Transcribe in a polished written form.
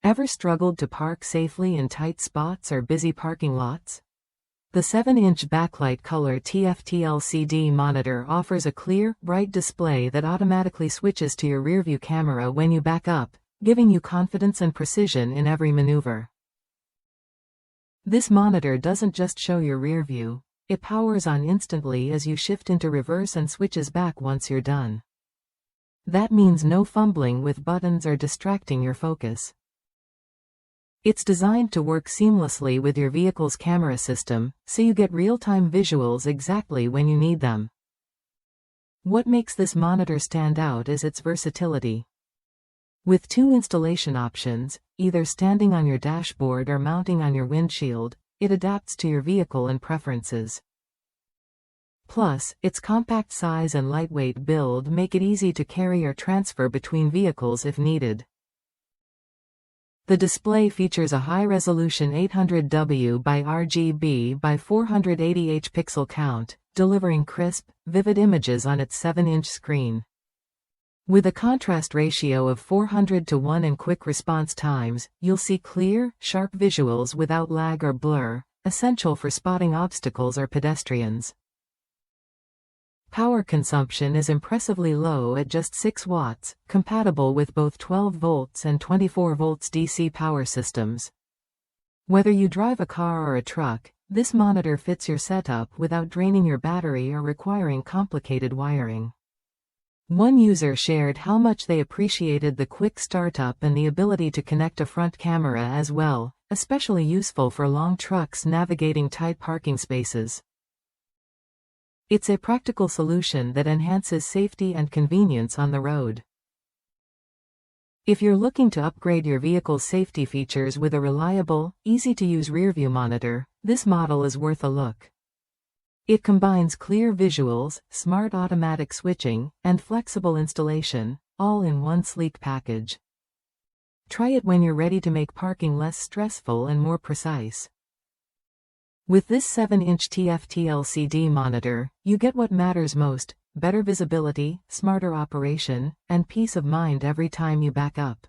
Ever struggled to park safely in tight spots or busy parking lots? The 7-inch backlight color TFT LCD monitor offers a clear, bright display that automatically switches to your rearview camera when you back up, giving you confidence and precision in every maneuver. This monitor doesn't just show your rear view, it powers on instantly as you shift into reverse and switches back once you're done. That means no fumbling with buttons or distracting your focus. It's designed to work seamlessly with your vehicle's camera system, so you get real-time visuals exactly when you need them. What makes this monitor stand out is its versatility. With 2 installation options, either standing on your dashboard or mounting on your windshield, it adapts to your vehicle and preferences. Plus, its compact size and lightweight build make it easy to carry or transfer between vehicles if needed. The display features a high-resolution 800W by RGB by 480H pixel count, delivering crisp, vivid images on its 7-inch screen. With a contrast ratio of 400:1 and quick response times, you'll see clear, sharp visuals without lag or blur, essential for spotting obstacles or pedestrians. Power consumption is impressively low at just 6 watts, compatible with both 12 volts and 24 volts DC power systems. Whether you drive a car or a truck, this monitor fits your setup without draining your battery or requiring complicated wiring. One user shared how much they appreciated the quick startup and the ability to connect a front camera as well, especially useful for long trucks navigating tight parking spaces. It's a practical solution that enhances safety and convenience on the road. If you're looking to upgrade your vehicle's safety features with a reliable, easy-to-use rearview monitor, this model is worth a look. It combines clear visuals, smart automatic switching, and flexible installation, all in one sleek package. Try it when you're ready to make parking less stressful and more precise. With this 7-inch TFT LCD monitor, you get what matters most: better visibility, smarter operation, and peace of mind every time you back up.